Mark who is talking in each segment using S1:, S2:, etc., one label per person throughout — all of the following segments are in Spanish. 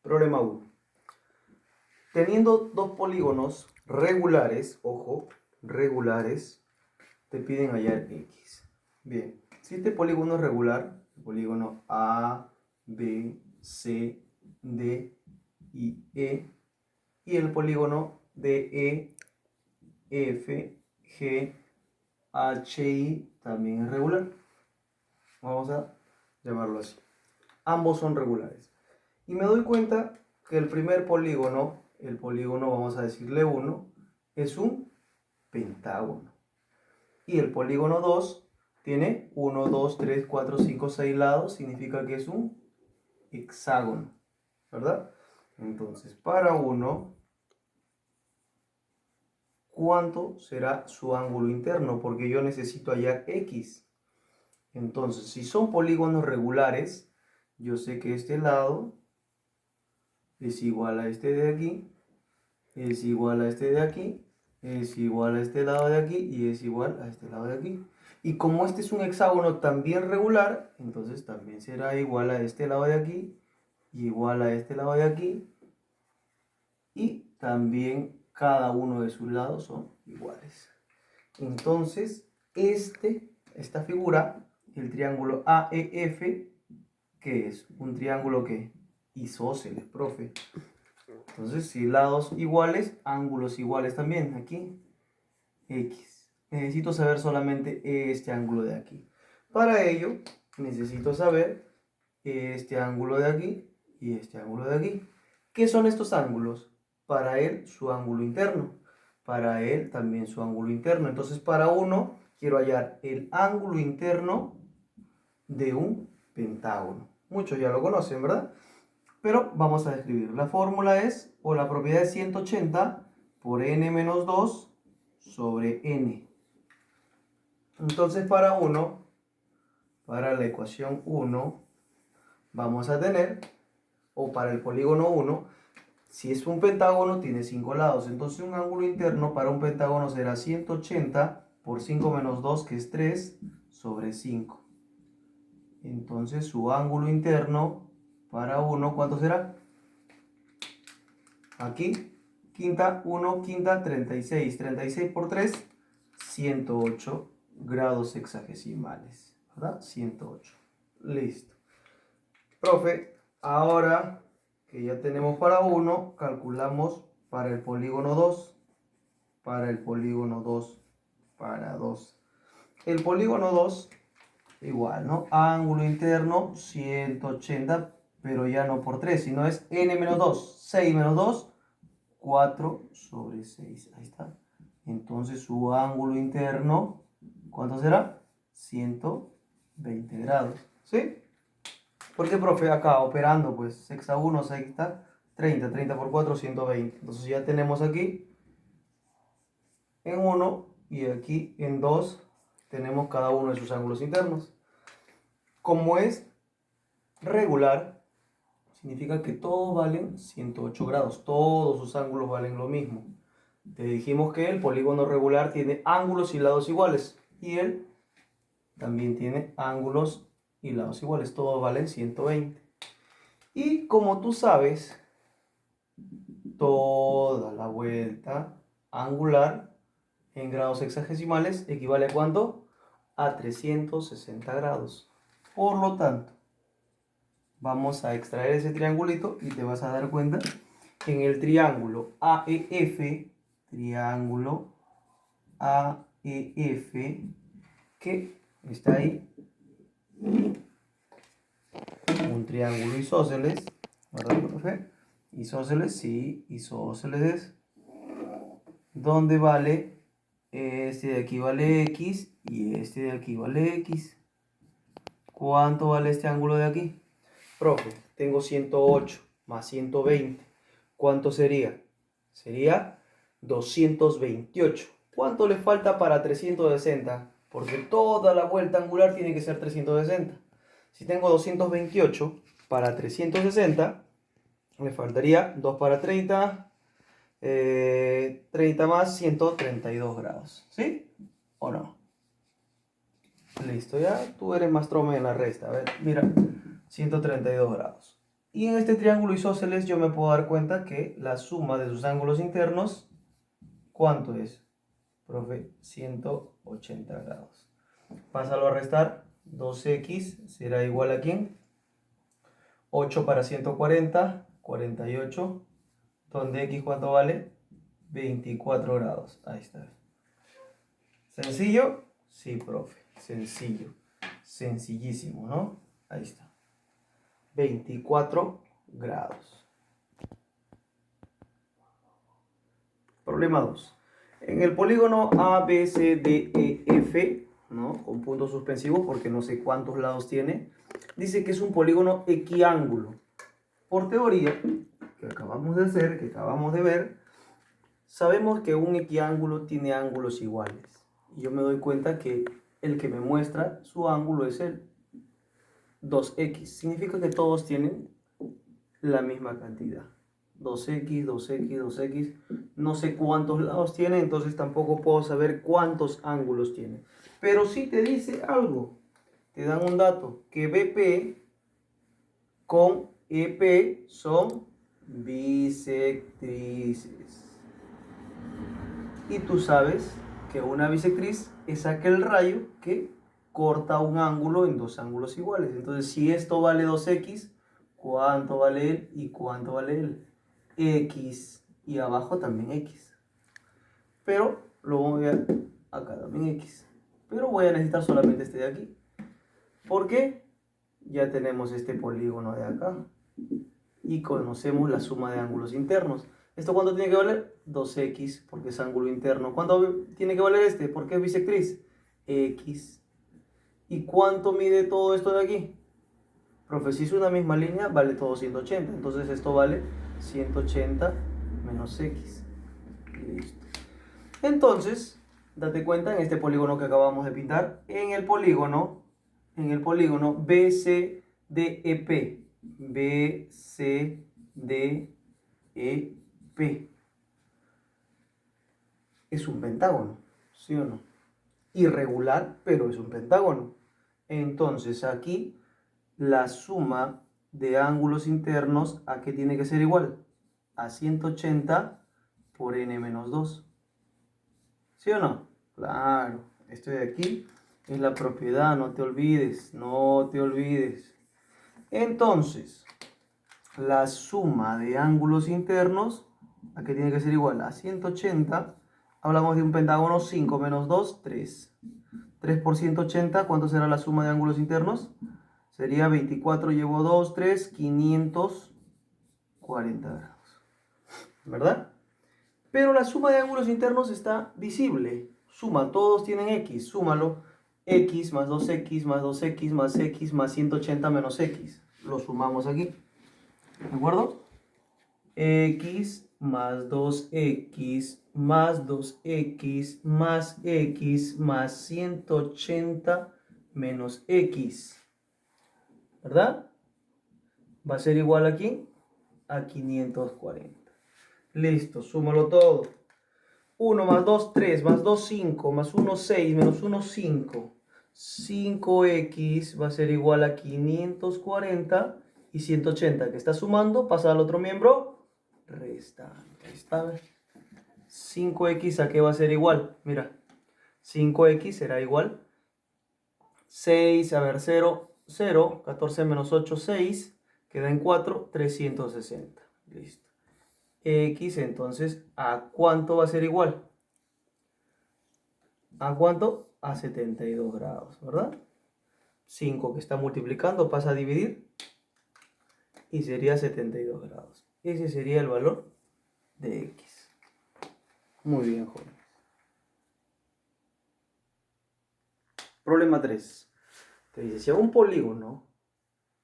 S1: Problema 1. Teniendo dos polígonos regulares, ojo, regulares, te piden hallar X. Bien, si este polígono es regular, el polígono A, B, C, D y E, y el polígono DE, F, G, H, I también es regular. Vamos a llamarlo así. Ambos son regulares. Y me doy cuenta que el primer polígono, el polígono vamos a decirle 1, es un pentágono. Y el polígono 2 tiene 1, 2, 3, 4, 5, 6 lados, significa que es un hexágono, ¿verdad? Entonces, para 1, ¿cuánto será su ángulo interno? Porque yo necesito hallar X. Entonces, si son polígonos regulares, yo sé que este lado es igual a este de aquí, es igual a este de aquí, es igual a este lado de aquí y es igual a este lado de aquí. Y como este es un hexágono también regular, entonces también será igual a este lado de aquí, igual a este lado de aquí, y también cada uno de sus lados son iguales. Entonces, esta figura, el triángulo AEF, que es un triángulo que isósceles, profe. Entonces, si lados iguales, ángulos iguales también. Aquí, X. Necesito saber solamente este ángulo de aquí. Para ello, necesito saber este ángulo de aquí y este ángulo de aquí. ¿Qué son estos ángulos? Para él, su ángulo interno. Para él, también su ángulo interno. Entonces, para uno, quiero hallar el ángulo interno de un pentágono. Muchos ya lo conocen, ¿verdad? Pero vamos a describir. La fórmula es, o la propiedad es 180 por n menos 2 sobre n. Entonces para la ecuación 1, vamos a tener, o para el polígono 1, si es un pentágono tiene 5 lados. Entonces un ángulo interno para un pentágono será 180 por 5 menos 2, que es 3, sobre 5. Entonces su ángulo interno para 1, ¿cuánto será? Aquí, quinta, 1, quinta, 36. 36 por 3, 108 grados hexagesimales, ¿verdad? 108. Listo. Profe, ahora que ya tenemos para 1, calculamos para el polígono 2. Para el polígono 2, para 2. El polígono 2, igual, ¿no? Ángulo interno, 180, pero ya no por 3, sino es n menos 2. 6 menos 2, 4 sobre 6. Ahí está. Entonces su ángulo interno, ¿cuánto será? 120 grados. ¿Sí? Porque, profe, acá operando, pues, sexta 1, sexta 30. 30 por 4, 120. Entonces ya tenemos aquí en 1 y aquí en 2 tenemos cada uno de sus ángulos internos. Como es regular, significa que todos valen 108 grados. Todos sus ángulos valen lo mismo. Te dijimos que el polígono regular tiene ángulos y lados iguales. Y él también tiene ángulos y lados iguales. Todos valen 120. Y como tú sabes, toda la vuelta angular en grados hexagesimales equivale a ¿cuánto? A 360 grados. Por lo tanto, vamos a extraer ese triangulito y te vas a dar cuenta que en el triángulo AEF, triángulo AEF, que está ahí, un triángulo isósceles, ¿verdad, profe? Isósceles, sí, isósceles, donde vale, este de aquí vale X y este de aquí vale X. ¿Cuánto vale este ángulo de aquí? Profe, tengo 108 más 120. ¿Cuánto sería? Sería 228. ¿Cuánto le falta para 360? Porque toda la vuelta angular tiene que ser 360. Si tengo 228 para 360, me faltaría 2 para 30, 30 más 132 grados. ¿Sí? ¿O no? Listo, ya tú eres más trome en la resta. A ver, mira, 132 grados. Y en este triángulo isósceles yo me puedo dar cuenta que la suma de sus ángulos internos, ¿cuánto es? Profe, 180 grados. Pásalo a restar. 2x será igual a ¿quién? 8 para 140, 48. Donde x, ¿cuánto vale? 24 grados. Ahí está. ¿Sencillo? Sí, profe. Sencillo. Sencillísimo, ¿no? Ahí está. 24 grados. Problema 2. En el polígono A, B, C, D, E, F, ¿no? Con puntos suspensivos porque no sé cuántos lados tiene, dice que es un polígono equiángulo. Por teoría, que acabamos de hacer, que acabamos de ver, sabemos que un equiángulo tiene ángulos iguales. Y yo me doy cuenta que el que me muestra su ángulo es el 2x. Significa que todos tienen la misma cantidad. 2x, 2x, 2x. No sé cuántos lados tiene, entonces tampoco puedo saber cuántos ángulos tiene. Pero sí te dice algo. Te dan un dato, que BP con EP son bisectrices. Y tú sabes que una bisectriz es aquel rayo que corta un ángulo en dos ángulos iguales. Entonces, si esto vale 2x, ¿cuánto vale él y cuánto vale él? X. Y abajo también x. Pero lo voy a... acá también x. Pero voy a necesitar solamente este de aquí. ¿Por qué? Ya tenemos este polígono de acá. Y conocemos la suma de ángulos internos. ¿Esto cuánto tiene que valer? 2x, porque es ángulo interno. ¿Cuánto tiene que valer este? Porque es bisectriz. X. ¿Y cuánto mide todo esto de aquí? Profe, si es una misma línea, vale todo 180. Entonces esto vale 180 menos x. Listo. Entonces, date cuenta en este polígono que acabamos de pintar, en el polígono BCDEP. BCDEP. Es un pentágono, ¿sí o no? Irregular, pero es un pentágono. Entonces aquí la suma de ángulos internos, ¿a qué tiene que ser igual? A 180 por n menos 2. ¿Sí o no? Claro, esto de aquí es la propiedad, no te olvides, no te olvides. Entonces, la suma de ángulos internos, ¿a qué tiene que ser igual? A 180. Hablamos de un pentágono, 5 menos 2, 3. 3 por 180, ¿cuánto será la suma de ángulos internos? Sería 24, llevo 2, 3, 540 grados. ¿Verdad? Pero la suma de ángulos internos está visible. Suma, todos tienen x, súmalo. X más 2x más 2x más x más 180 menos x. Lo sumamos aquí. ¿De acuerdo? X más 2x más 2x más x más 180 menos x. ¿Verdad? Va a ser igual aquí a 540. Listo, súmalo todo. 1 más 2, 3, más 2, 5, más 1, 6, menos 1, 5. 5x va a ser igual a 540 y 180, que está sumando, pasa al otro miembro, restante. Ahí está. 5x a qué va a ser igual. Mira, 5x será igual 6, a ver, 0, 0, 14 menos 8, 6, queda en 4, 360. Listo. X entonces, ¿a cuánto va a ser igual? ¿A cuánto? A 72 grados, ¿verdad? 5 que está multiplicando pasa a dividir y sería 72 grados. Ese sería el valor de X. Muy bien, jóvenes. Problema 3. Te dice, si a un polígono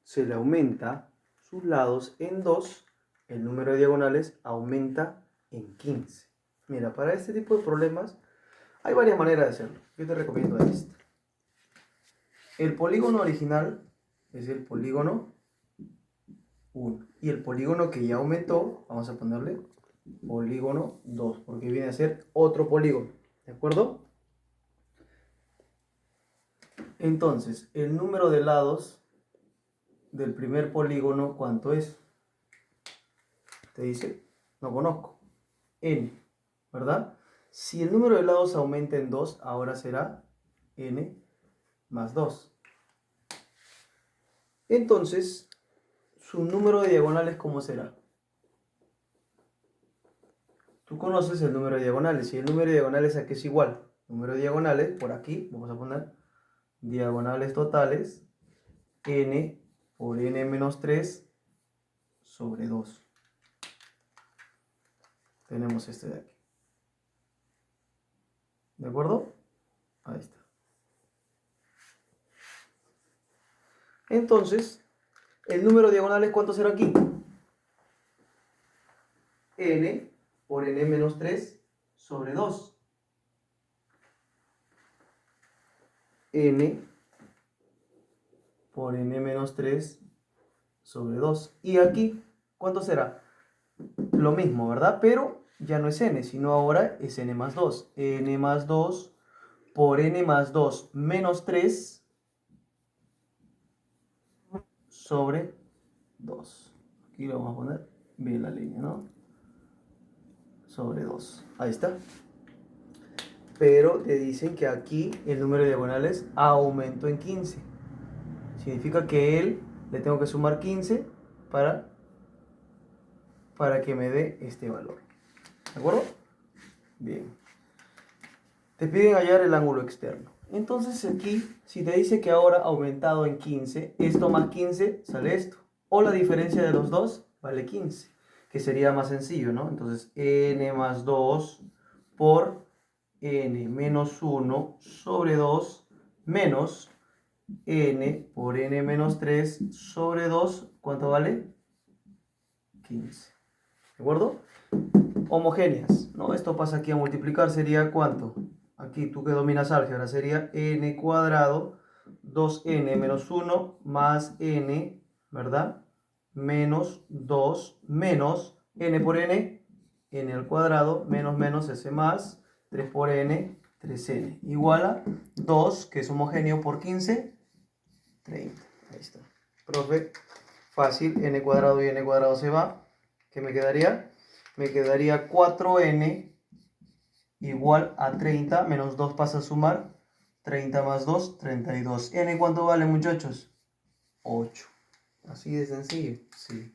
S1: se le aumenta sus lados en 2, el número de diagonales aumenta en 15. Mira, para este tipo de problemas hay varias maneras de hacerlo. Yo te recomiendo esta. El polígono original es el polígono 1. Y el polígono que ya aumentó, vamos a ponerle polígono 2, porque viene a ser otro polígono. ¿De acuerdo? Entonces, el número de lados del primer polígono, ¿cuánto es? Te dice, no conozco, n, ¿verdad? Si el número de lados aumenta en 2, ahora será n más 2. Entonces, su número de diagonales, ¿cómo será? Tú conoces el número de diagonales. Y el número de diagonales, ¿a qué es igual? Número de diagonales, por aquí, vamos a poner diagonales totales, n por n menos 3 sobre 2. Tenemos este de aquí. ¿De acuerdo? Ahí está. Entonces, el número de diagonales, ¿cuánto será aquí? N por n menos 3 sobre 2. N por n menos 3 sobre 2. Y aquí, ¿cuánto será? Lo mismo, ¿verdad? Pero ya no es n, sino ahora es n más 2. N más 2 por n más 2 menos 3 sobre 2. Aquí lo vamos a poner bien la línea, ¿no? Sobre 2. Ahí está. Pero te dicen que aquí el número de diagonales aumentó en 15. Significa que él le tengo que sumar 15 para que me dé este valor. ¿De acuerdo? Bien. Te piden hallar el ángulo externo. Entonces aquí, si te dice que ahora ha aumentado en 15, esto más 15 sale esto. O la diferencia de los dos vale 15, que sería más sencillo, ¿no? Entonces n más 2 por n menos 1 sobre 2 menos n por n menos 3 sobre 2, ¿cuánto vale? 15. ¿De acuerdo? Homogéneas, ¿no? Esto pasa aquí a multiplicar, sería ¿cuánto? Aquí tú que dominas álgebra, sería n cuadrado 2n menos 1 más n, ¿verdad? Menos 2 menos n por n, n al cuadrado, menos menos ese más, 3 por n, 3n, igual a 2, que es homogéneo por 15, 30. Ahí está. Profe, fácil, n cuadrado y n cuadrado se va. ¿Qué me quedaría? Me quedaría 4n igual a 30, menos 2 pasa a sumar, 30 más 2, 32. ¿N cuánto vale, muchachos? 8. Así de sencillo, sí.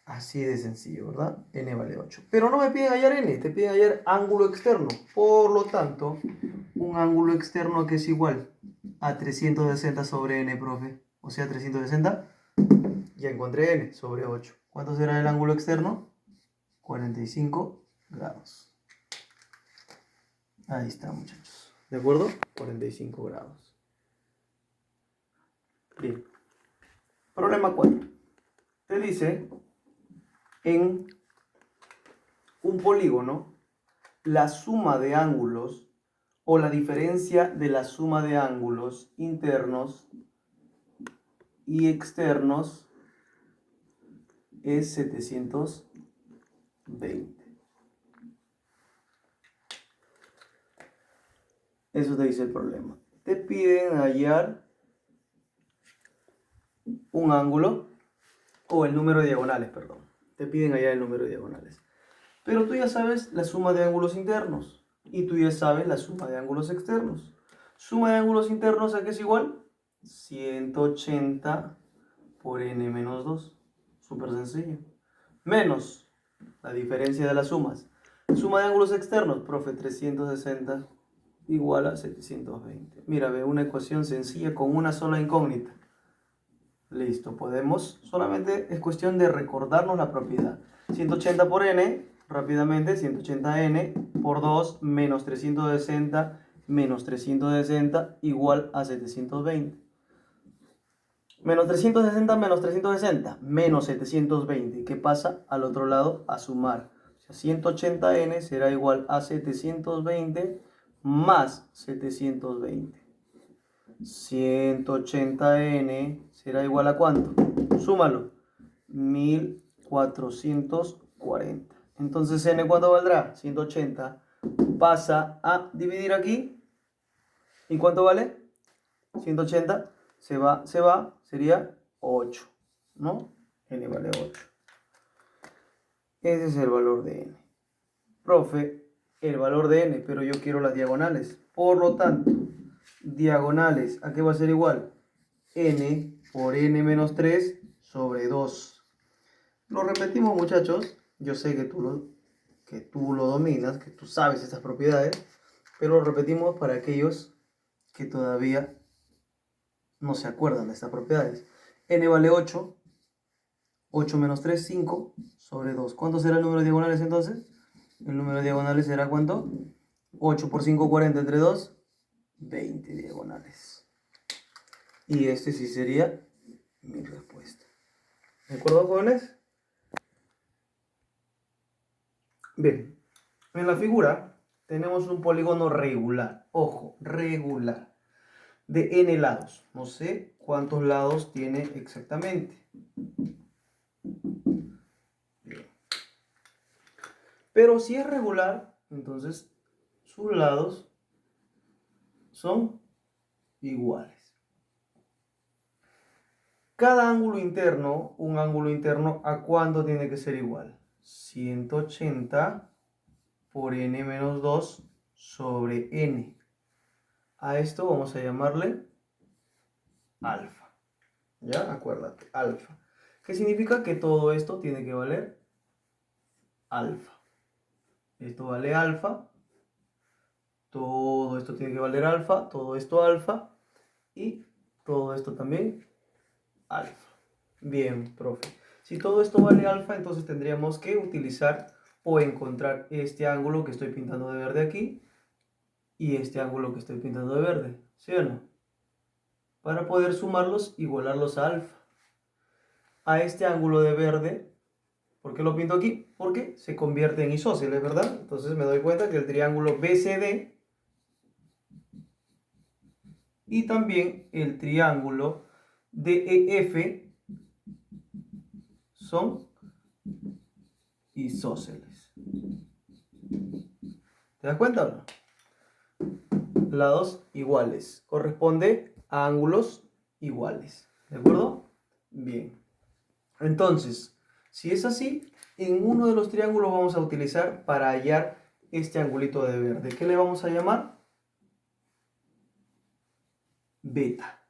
S1: Así de sencillo, ¿verdad? N vale 8. Pero no me piden hallar n, te piden hallar ángulo externo. Por lo tanto, un ángulo externo que es igual a 360 sobre n, profe. O sea, 360, ya encontré n sobre 8. ¿Cuánto será el ángulo externo? 45 grados. Ahí está, muchachos. ¿De acuerdo? 45 grados. Bien. Problema 4. Te dice, en un polígono, la suma de ángulos o la diferencia de la suma de ángulos internos y externos es 720. Eso te dice el problema. Te piden hallar un ángulo o el número de diagonales, perdón. Te piden hallar el número de diagonales. Pero tú ya sabes la suma de ángulos internos y tú ya sabes la suma de ángulos externos. Suma de ángulos internos, ¿a qué es igual? 180 por n menos 2. Súper sencillo. Menos la diferencia de las sumas. Suma de ángulos externos, profe, 360 igual a 720. Mira, ve una ecuación sencilla con una sola incógnita. Listo, podemos, solamente es cuestión de recordarnos la propiedad. 180 por n, rápidamente, 180n por 2 menos 360 menos 360 igual a 720. Menos 360 menos 360 menos 720. ¿Qué pasa? Al otro lado a sumar. O sea, 180n será igual a 720 más 720. 180n será igual a ¿cuánto? Súmalo. 1440. Entonces n ¿cuánto valdrá? 180 pasa a dividir aquí. ¿Y cuánto vale? 180 se va, sería 8. ¿no? N vale 8. Ese es el valor de n. Profe, el valor de n, pero yo quiero las diagonales. Por lo tanto, diagonales, ¿a qué va a ser igual? N por n menos 3 sobre 2. Lo repetimos, muchachos. Yo sé que tú lo dominas, que tú sabes estas propiedades, pero lo repetimos para aquellos que todavía no se acuerdan de estas propiedades. N vale 8. 8 menos 3, 5 sobre 2. ¿Cuánto será el número de diagonales entonces? El número de diagonales será ¿cuánto? 8 por 5, 40 entre 2, 20 diagonales. Y este sí sería mi respuesta. ¿De acuerdo, jóvenes? Bien, en la figura tenemos un polígono regular. Ojo, regular. De n lados. No sé cuántos lados tiene exactamente. Bien. Pero si es regular, entonces sus lados son iguales. Cada ángulo interno, un ángulo interno, ¿a cuánto tiene que ser igual? 180 por n menos 2 sobre n. A esto vamos a llamarle alfa. ¿Ya? Acuérdate, alfa. ¿Qué significa? Que todo esto tiene que valer alfa. Esto vale alfa. Todo esto tiene que valer alfa. Todo esto alfa. Y todo esto también alfa. Bien, profe. Si todo esto vale alfa, entonces tendríamos que utilizar o encontrar este ángulo que estoy pintando de verde aquí y este ángulo que estoy pintando de verde. ¿Sí o no? Para poder sumarlos, igualarlos a alfa. A este ángulo de verde, ¿por qué lo pinto aquí? Porque se convierte en isósceles, ¿verdad? Entonces me doy cuenta que el triángulo BCD y también el triángulo DEF son isósceles. ¿Te das cuenta o no? Lados iguales. Corresponde a ángulos iguales. ¿De acuerdo? Bien. Entonces, si es así, en uno de los triángulos vamos a utilizar para hallar este angulito de verde. ¿Qué le vamos a llamar? Beta.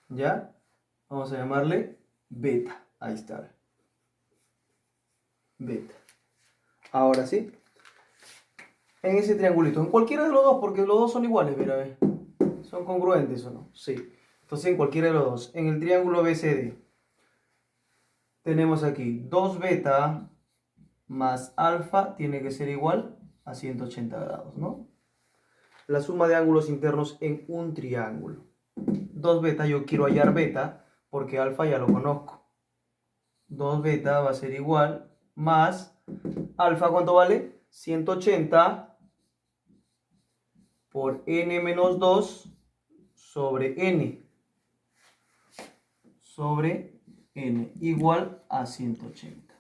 S1: ¿Ya? Vamos a llamarle beta. Ahí está. Beta. Ahora sí. En ese triangulito. En cualquiera de los dos, porque los dos son iguales, mira, ve. ¿Son congruentes o no? Sí. Entonces en cualquiera de los dos. En el triángulo BCD tenemos aquí 2 beta más alfa tiene que ser igual a 180 grados, ¿no? La suma de ángulos internos en un triángulo. 2 beta, yo quiero hallar beta porque alfa ya lo conozco. 2 beta va a ser igual más alfa, ¿cuánto vale? 180 por n menos 2 sobre n. Sobre n igual a 180.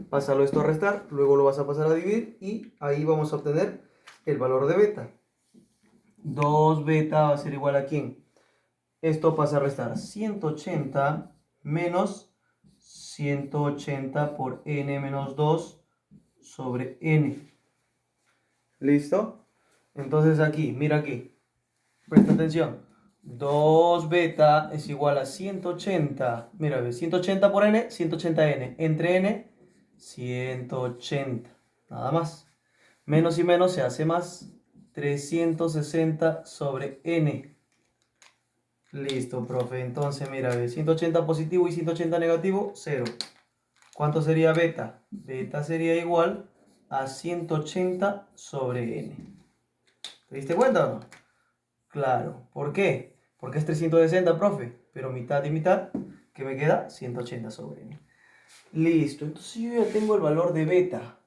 S1: Pásalo esto a restar, luego lo vas a pasar a dividir y ahí vamos a obtener el valor de beta. 2 beta va a ser igual a ¿quién? Esto pasa a restar 180 menos 180 por n menos 2 sobre n. ¿Listo? Entonces aquí, mira aquí. Presta atención. 2 beta es igual a 180. Mira, 180 por n, 180n. Entre n, 180. Nada más. Menos y menos se hace más. 360 sobre n. Listo, profe. Entonces, mira, 180 positivo y 180 negativo, 0. ¿Cuánto sería beta? Beta sería igual a 180 sobre n. ¿Te diste cuenta o no? Claro. ¿Por qué? Porque es 360, profe. Pero mitad y mitad, que me queda 180 sobre n. Listo. Entonces yo ya tengo el valor de beta.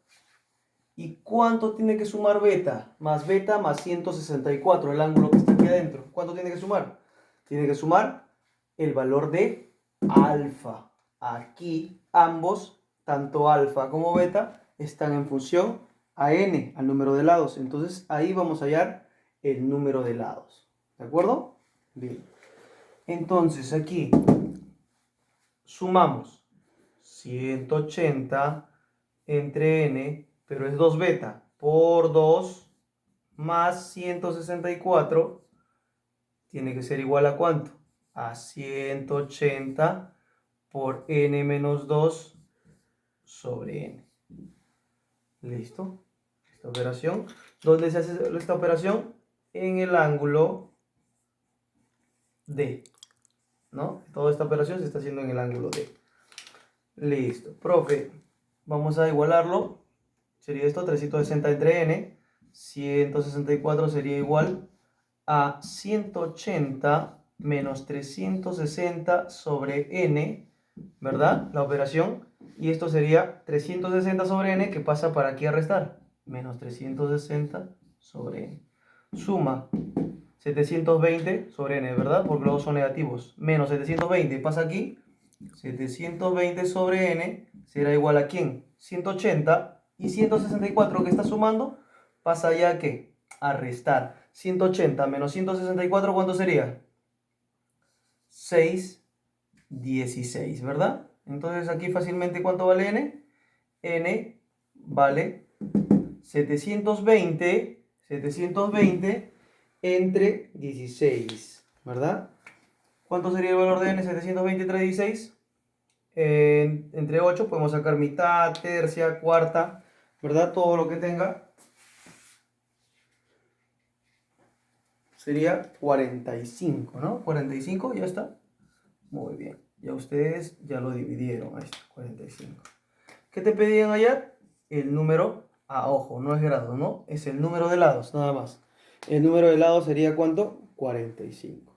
S1: ¿Y cuánto tiene que sumar beta? Más beta más 164, el ángulo que está aquí adentro. ¿Cuánto tiene que sumar? Tiene que sumar el valor de alfa. Aquí ambos, tanto alfa como beta, están en función a n, al número de lados. Entonces ahí vamos a hallar el número de lados. ¿De acuerdo? Bien. Entonces aquí sumamos 180 entre n, pero es 2 beta, por 2 más 164, tiene que ser igual a ¿cuánto? A 180 por n menos 2 sobre n. ¿Listo? Esta operación. ¿Dónde se hace esta operación? En el ángulo D, ¿no? Toda esta operación se está haciendo en el ángulo D. Listo. Profe, vamos a igualarlo. Sería esto, 360 entre n. 164 sería igual a 180 menos 360 sobre n, ¿verdad? La operación. Y esto sería 360 sobre n, que pasa para aquí a restar. Menos 360 sobre n. Suma 720 sobre n, ¿verdad? Porque los dos son negativos. Menos 720 pasa aquí. 720 sobre n será igual a ¿quién? 180. Y 164 que está sumando pasa ya a ¿qué? A restar. 180 menos 164, ¿cuánto sería? 616, ¿verdad? Entonces aquí fácilmente, ¿cuánto vale n? N vale 720 entre 16, ¿verdad? ¿Cuánto sería el valor de n? 720 entre 16. Entre 8 podemos sacar mitad, tercia, cuarta, ¿verdad? Todo lo que tenga. Sería 45, ¿no? 45, ya está. Muy bien. Ya ustedes ya lo dividieron. Ahí está, 45. ¿Qué te pedían ayer? El número, ojo, no es grado, ¿no? Es el número de lados, nada más. El número de lados sería ¿cuánto? 45.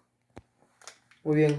S1: Muy bien,